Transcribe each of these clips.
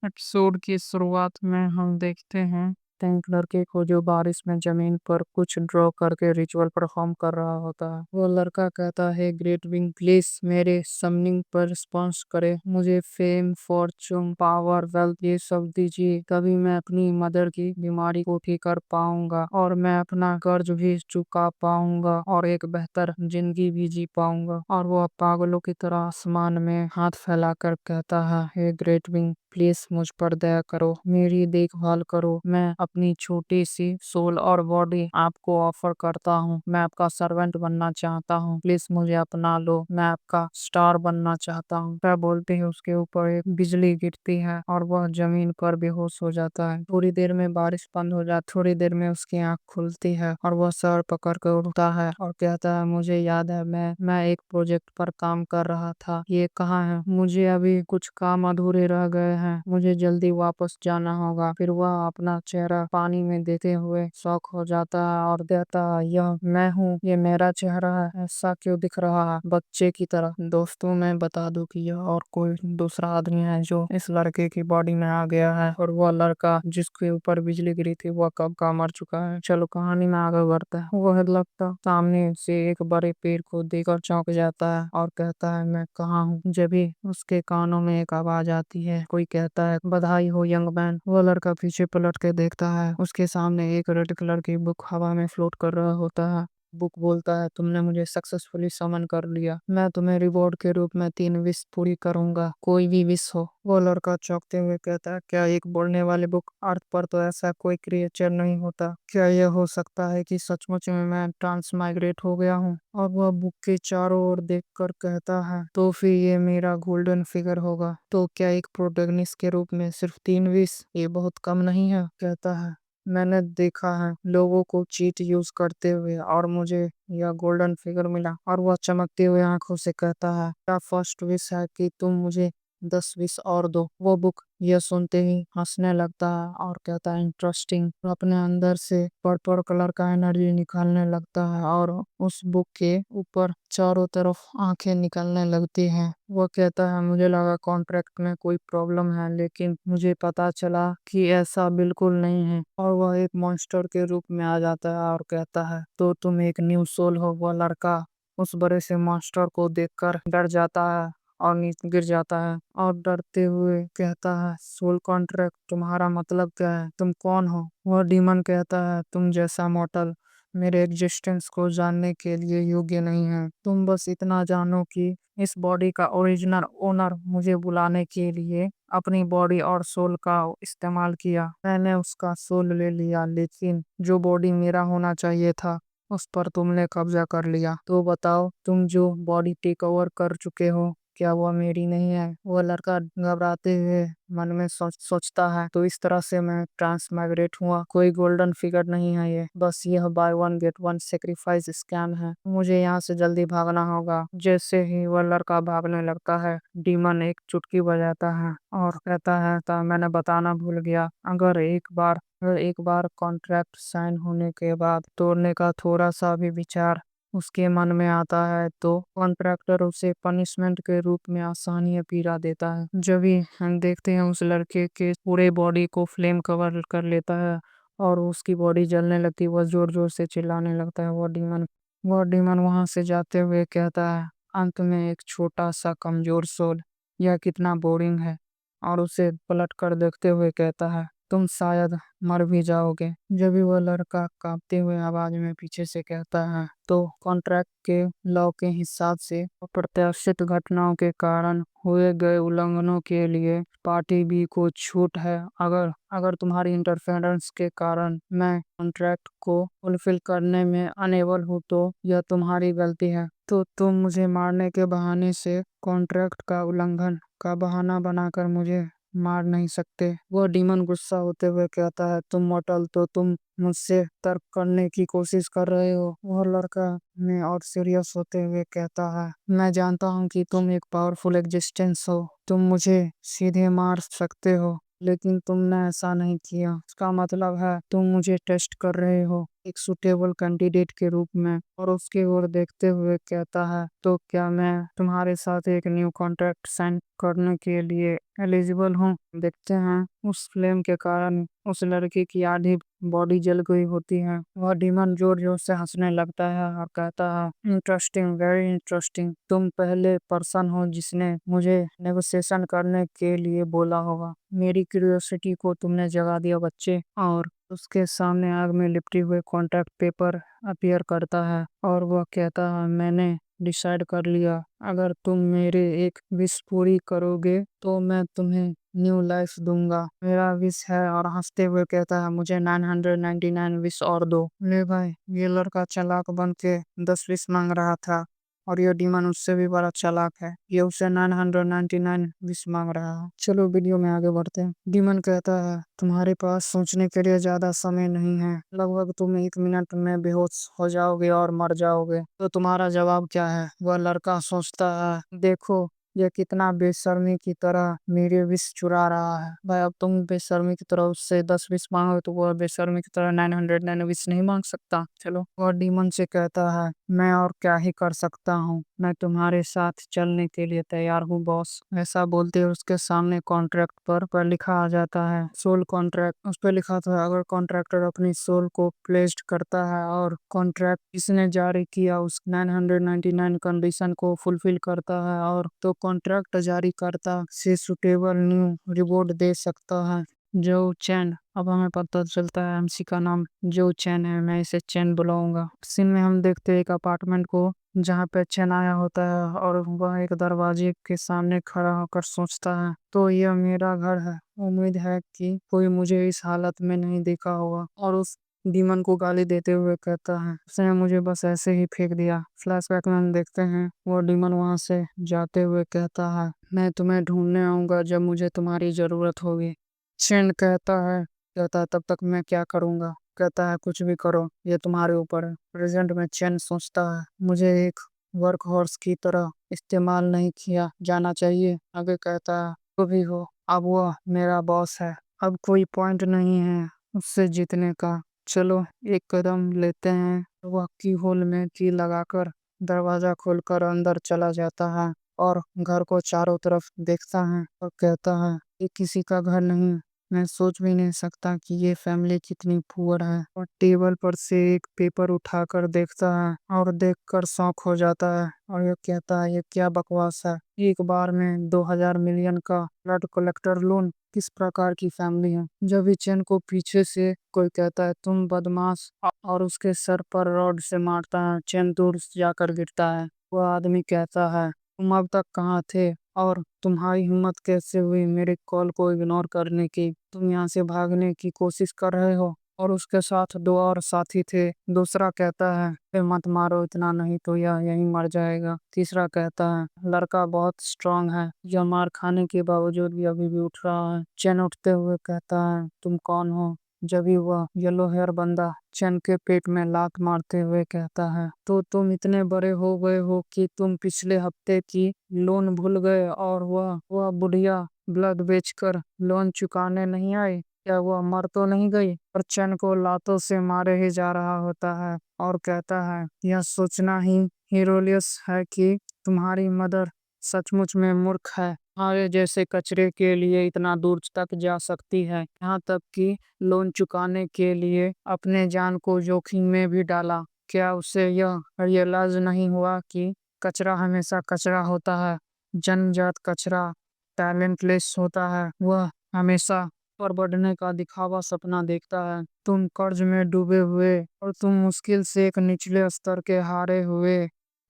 Episode की शुरुआत में हम देखते हैं एक लड़के को जो बारिश में जमीन पर कुछ ड्रॉ करके रिचुअल परफॉर्म कर रहा होता है। वो लड़का कहता है, ग्रेट विंग प्लीज मेरे समनिंग पर रिस्पॉन्स करे, मुझे फेम फॉर्चून पावर वेल्थ ये सब दीजिए, तभी मैं अपनी मदर की बीमारी को ठीक कर पाऊंगा और मैं अपना कर्ज भी चुका पाऊंगा और एक बेहतर जिंदगी भी जी पाऊंगा। और वो पागलों की तरह आसमान में हाथ फैलाकर कहता है, हे ग्रेट विंग प्लीज मुझ पर दया करो, मेरी देखभाल करो, मैं अपनी छोटी सी सोल और बॉडी आपको ऑफर करता हूँ, मैं आपका सर्वेंट बनना चाहता हूँ, प्लीज मुझे अपना लो, मैं आपका स्टार बनना चाहता हूँ। क्या बोलते ही उसके ऊपर एक बिजली गिरती है और वह जमीन पर बेहोश हो जाता है। थोड़ी देर में बारिश बंद हो जाती, थोड़ी देर में उसकी आंख खुलती है और वह सर पकड़ कर उठता है और कहता है, मुझे याद है, मैं एक प्रोजेक्ट पर काम कर रहा था, ये कहाँ है, मुझे अभी कुछ काम अधूरे रह गए हैं, मुझे जल्दी वापस जाना होगा। फिर वह अपना चेहरा पानी में देते हुए शॉक हो जाता है और कहता है, यह मैं हूँ, ये मेरा चेहरा है, ऐसा क्यों दिख रहा है बच्चे की तरह। दोस्तों मैं बता दूं कि यह और कोई दूसरा आदमी है जो इस लड़के की बॉडी में आ गया है और वह लड़का जिसके ऊपर बिजली गिरी थी वह कब का मर चुका है। चलो कहानी में आगे बढ़ते हैं। वह लगता सामने से एक बड़े पेड़ को देखकर चौंक जाता है और कहता है, मैं कहाँ हूँ। जब भी उसके कानों में एक आवाज आती है, कोई कहता है, बधाई हो यंग मैन। वह लड़का पीछे पलट के देखता है, उसके सामने एक रेड कलर की बुक हवा में फ्लोट कर रहा होता है। बुक बोलता है, तुमने मुझे सक्सेसफुली समन कर लिया, मैं तुम्हें रिवॉर्ड के रूप में 3 विश पूरी करूंगा, कोई भी विश हो। वो लड़का चौंकते हुए कहता है, क्या एक बोलने वाली बुक? अर्थ पर तो ऐसा कोई क्रिएचर नहीं होता, क्या यह हो सकता है कि सचमुच में मैं ट्रांसमाइग्रेट हो गया हूँ? और वह बुक के चारों ओर देखकर कहता है, तो फिर ये मेरा गोल्डन फिगर होगा। तो क्या एक प्रोटैगनिस्ट के रूप में सिर्फ 3 विश, ये बहुत कम नहीं है? कहता है, मैंने देखा है लोगों को चीट यूज करते हुए और मुझे यह गोल्डन फिगर मिला। और वह चमकती हुई आंखों से कहता है, क्या फर्स्ट विश है कि तुम मुझे 10 विश और दो? वो बुक यह सुनते ही हंसने लगता है और कहता है, इंटरेस्टिंग। अपने अंदर से पर्पल कलर का एनर्जी निकालने लगता है और उस बुक के ऊपर चारों तरफ आंखें निकलने लगती हैं। वो कहता है, मुझे लगा कॉन्ट्रैक्ट में कोई प्रॉब्लम है, लेकिन मुझे पता चला कि ऐसा बिल्कुल नहीं है। और वह एक मॉन्स्टर के रूप में आ जाता है और कहता है, तो तुम एक न्यू सोल हो। वह लड़का उस बड़े से मॉन्स्टर को देखकर डर जाता है और नीचे गिर जाता है और डरते हुए कहता है, सोल कॉन्ट्रैक्ट तुम्हारा मतलब क्या है, तुम कौन हो? वह डीमन कहता है, तुम जैसा मॉर्टल मेरे एग्जिस्टेंस को जानने के लिए योग्य नहीं है, तुम बस इतना जानो कि इस बॉडी का ओरिजिनल ओनर मुझे बुलाने के लिए अपनी बॉडी और सोल का इस्तेमाल किया, मैंने उसका सोल ले लिया, लेकिन जो बॉडी मेरा होना चाहिए था उस पर तुमने कब्जा कर लिया। तो बताओ, तुम जो बॉडी टेक ओवर कर चुके हो, क्या वह मेरी नहीं है? वह लड़का घबराते हुए मन में सोचता है, तो इस तरह से मैं ट्रांसमाइग्रेट हुआ, कोई गोल्डन फिगर नहीं है ये, बस यह by one get one sacrifice scam है, मुझे यहाँ से जल्दी भागना होगा। जैसे ही वह लड़का भागने लगता है, डीमन एक चुटकी बजाता है और कहता है, तो मैंने बताना भूल गया, अगर एक बार कॉन्ट्रैक्ट साइन होने के बाद तोड़ने का थोड़ा सा भी विचार उसके मन में आता है, तो कॉन्ट्रैक्टर उसे पनिशमेंट के रूप में आसानी पीड़ा देता है। जब भी हम देखते हैं उस लड़के के पूरे बॉडी को फ्लेम कवर कर लेता है और उसकी बॉडी जलने लगती है, वह जोर जोर से चिल्लाने लगता है। वो डीमन वहां से जाते हुए कहता है, अंत में एक छोटा सा कमजोर सोल, यह कितना बोरिंग है। और उसे पलट कर देखते हुए कहता है, तुम शायद मर भी जाओगे। जब भी वह लड़का कांपते हुए आवाज में पीछे से कहता है, तो कॉन्ट्रैक्ट के लॉ के हिसाब से अप्रत्याशित घटनाओं के कारण हुए गए उल्लंघनों के लिए पार्टी बी को छूट है। अगर अगर तुम्हारी इंटरफेरेंस के कारण मैं कॉन्ट्रैक्ट को फुलफिल करने में अनेबल हूँ, तो यह तुम्हारी गलती है। तो तुम मुझे मारने के बहाने से कॉन्ट्रैक्ट का उल्लंघन का बहाना बनाकर मुझे मार नहीं सकते। वह डीमन गुस्सा होते हुए कहता है, तुम मॉर्टल, तो तुम मुझसे तर्क करने की कोशिश कर रहे हो? वह लड़का में और सीरियस होते हुए कहता है, मैं जानता हूँ कि तुम एक पावरफुल एग्जिस्टेंस हो, तुम मुझे सीधे मार सकते हो, लेकिन तुमने ऐसा नहीं किया, इसका मतलब है तुम मुझे टेस्ट कर रहे हो। एक सुटेबल कैंडिडेट के रूप में, और उसकी ओर देखते हुए कहता है, तो क्या मैं तुम्हारे साथ एक न्यू कॉन्ट्रैक्ट साइन करने के लिए एलिजिबल हूँ? देखते हैं उस फ्लेम के कारण उस लड़की की आधी बॉडी जल गई होती है। वह डीमन जोर जोर से हंसने लगता है और कहता है, इंटरेस्टिंग, वेरी इंटरेस्टिंग। तुम पहले पर्सन हो जिसने मुझे नेगोशिएशन करने के लिए बोला होगा। मेरी क्यूरियोसिटी को तुमने जगा दिया बच्चे। और उसके सामने आग में लिपटी हुए कॉन्ट्रैक्ट पेपर अपीयर करता है और वह कहता है, मैंने डिसाइड कर लिया, अगर तुम मेरे एक विश पूरी करोगे तो मैं तुम्हें न्यू लाइफ दूंगा। मेरा विश है। और हंसते हुए कहता है, मुझे 999 विश और दो। ले भाई, ये लड़का चालाक बन के 10 विश मांग रहा था, और ये डीमन उससे भी बड़ा चालाक है। ये उसे 999 विश मांग रहा है। चलो वीडियो में आगे बढ़ते हैं। डीमन कहता है, तुम्हारे पास सोचने के लिए ज्यादा समय नहीं है। लगभग तुम 1 मिनट में बेहोश हो जाओगे और मर जाओगे। तो तुम्हारा जवाब क्या है? वह लड़का सोचता है, देखो ये कितना बेशर्मी की तरह मेरे विश चुरा रहा है। भाई, अब तुम बेशर्मी की तरह उससे 10 विश मांगो तो वह बेशर्मी की तरह 909 विश नहीं मांग सकता। चलो, वह डीमन से कहता है, मैं और क्या ही कर सकता हूँ, मैं तुम्हारे साथ चलने के लिए तैयार हूँ बॉस। ऐसा बोलते हुए उसके सामने कॉन्ट्रैक्ट पर लिखा आ जाता है, सोल कॉन्ट्रैक्ट। उस पर लिखा था, अगर कॉन्ट्रैक्टर अपनी सोल को प्लेस्ड करता है और कॉन्ट्रैक्ट इसने जारी किया उस 999 कंडीशन को फुलफिल करता है, और तो कॉन्ट्रैक्ट जारी करता से सुटेबल न्यू रिवॉर्ड दे सकता है। जो चैन। अब हमें पता चलता है एमसी का नाम जो चैन है, मैं इसे चैन बुलाऊंगा। सीन में हम देखते हैं एक अपार्टमेंट को जहाँ पे चैन आया होता है, और वह एक दरवाजे के सामने खड़ा होकर सोचता है, तो यह मेरा घर है। उम्मीद है कि कोई मुझे इस हालत में नहीं देखा होगा। और उस डीमन को गाली देते हुए कहता है, उसने मुझे बस ऐसे ही फेंक दिया। फ्लैशबैक में हम देखते हैं वो डीमन वहां से जाते हुए कहता है, मैं तुम्हें ढूंढने आऊंगा जब मुझे तुम्हारी जरूरत होगी। चैन कहता है तब तक मैं क्या करूंगा? कहता है, कुछ भी करो, ये तुम्हारे ऊपर है। प्रेजेंट में चैन सोचता है, मुझे एक वर्क हॉर्स की तरह इस्तेमाल नहीं किया जाना चाहिए। आगे कहता है, तो भी हो, अब वह मेरा बॉस है, अब कोई पॉइंट नहीं है उससे जीतने का। चलो एक कदम लेते हैं। वह की होल में की लगाकर दरवाजा खोलकर अंदर चला जाता है और घर को चारों तरफ देखता है और कहता है, ये किसी का घर नहीं। मैं सोच भी नहीं सकता कि ये फैमिली कितनी पुअर है। और टेबल पर से एक पेपर उठाकर देखता है और देखकर शौक हो जाता है, और ये कहता है, ये क्या बकवास है, एक बार में 2000 मिलियन का ब्लड कलेक्टर लोन, किस प्रकार की फैमिली है। जब भी चैन को पीछे से कोई कहता है, तुम बदमाश, और उसके सर पर रॉड से मारता है। चैन दूर जाकर गिरता है। वह आदमी कहता है, तुम अब तक कहाँ थे, और तुम्हारी हिम्मत कैसे हुई मेरे कॉल को इग्नोर करने की? तुम यहाँ से भागने की कोशिश कर रहे हो। और उसके साथ दो और साथी थे। दूसरा कहता है, "ए, मत मारो, इतना नहीं तो यह यहीं मर जाएगा।" तीसरा कहता है, लड़का बहुत स्ट्रांग है, यह मार खाने के बावजूद भी अभी भी उठ रहा है। चैन उठते हुए कहता है, तुम कौन हो? जब भी वह येलो हेयर बंदा चैन के पेट में लात मारते हुए कहता है, तो तुम इतने बड़े हो गए हो कि तुम पिछले हफ्ते की लोन भूल गए, और वह बुढ़िया ब्लड बेचकर लोन चुकाने नहीं आई? क्या वह मर तो नहीं गई? और चैन को लातों से मारे ही जा रहा होता है और कहता है, यह सोचना ही हीरोलियस है कि तुम्हारी मदर सचमुच में मूर्ख है। हमारे जैसे कचरे के लिए इतना दूर तक जा सकती है, यहाँ तक कि लोन चुकाने के लिए अपने जान को जोखिम में भी डाला। क्या उसे यह रियलाइज नहीं हुआ कि कचरा हमेशा कचरा होता है? जन्मजात कचरा टैलेंटलेस होता है। वह हमेशा पर बढ़ने का दिखावा सपना देखता है। तुम कर्ज में डूबे हुए और तुम मुश्किल से एक निचले स्तर के हारे हुए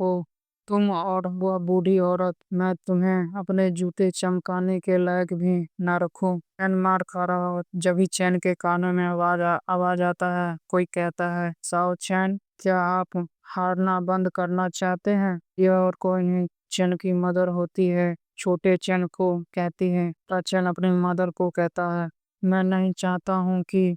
हो। तुम और वह बूढ़ी औरत, मैं तुम्हें अपने जूते चमकाने के लायक भी ना रखूं। चैन मार खा रहा हो, जब ही चैन के कानों में आवाज आता है। कोई कहता है, साओ चैन, क्या आप हारना बंद करना चाहते हैं? यह और कोई नहीं, चैन की मदर होती है। छोटे चैन को कहती है। चैन अपनी मदर को कहता है, मैं नहीं चाहता हूँ कि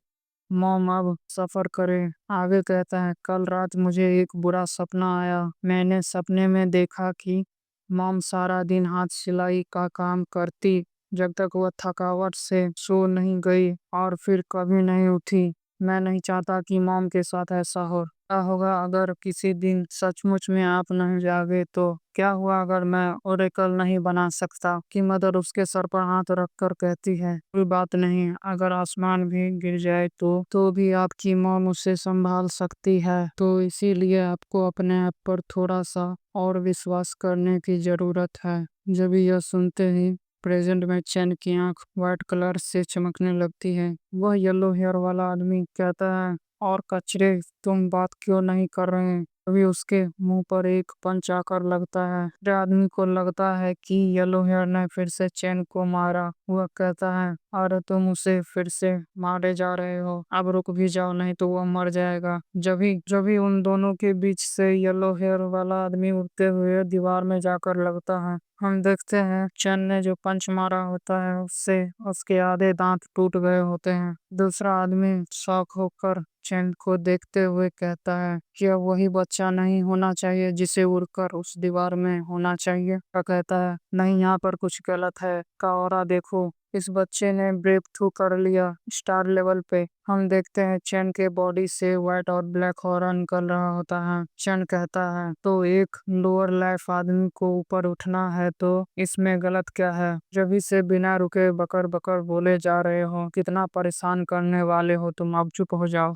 मॉम अब सफर करे। आगे कहता है, कल रात मुझे एक बुरा सपना आया। मैंने सपने में देखा कि मॉम सारा दिन हाथ सिलाई का काम करती जब तक वह थकावट से सो नहीं गई, और फिर कभी नहीं उठी। मैं नहीं चाहता कि मॉम के साथ ऐसा हो। क्या होगा अगर किसी दिन सचमुच में आप नहीं जागे तो? क्या हुआ अगर मैं ओरेकल नहीं बना सकता? कि मदर उसके सर पर हाथ रख कर कहती है, कोई बात नहीं, अगर आसमान भी गिर जाए तो भी आपकी मॉम उसे संभाल सकती है। तो इसीलिए आपको अपने आप पर थोड़ा सा और विश्वास करने की जरूरत है। जब यह सुनते ही प्रेजेंट में चैन की आंख व्हाइट कलर से चमकने लगती है। वह येलो हेयर वाला आदमी कहता है, और कचरे, तुम बात क्यों नहीं कर रहे हैं? तभी उसके मुंह पर एक पंच आकर लगता है। फिर आदमी को लगता है कि येलो हेयर ने फिर से चैन को मारा। वह कहता है, अरे तुम उसे फिर से मारे जा रहे हो, अब रुक भी जाओ नहीं तो वह मर जाएगा। जभी उन दोनों के बीच से येलो हेयर वाला आदमी उड़ते हुए दीवार में जाकर लगता है। हम देखते हैं चैन ने जो पंच मारा होता है उससे उसके आधे दांत टूट गए होते हैं। दूसरा आदमी शॉक होकर चैन को देखते हुए कहता है, क्या वही बच्चा नहीं होना चाहिए जिसे उड़कर उस दीवार में होना चाहिए? का कहता है, नहीं, यहाँ पर कुछ गलत है। का औरा देखो, इस बच्चे ने ब्रेक थ्रू कर लिया स्टार लेवल पे। हम देखते हैं चैन के बॉडी से व्हाइट और ब्लैक हॉरर निकल रहा होता है। चैन कहता है, तो एक लोअर लाइफ आदमी को ऊपर उठना है तो इसमें गलत क्या है? जब से बिना रुके बकर बकर बोले जा रहे हो, कितना परेशान करने वाले हो तुम, अब चुप हो जाओ।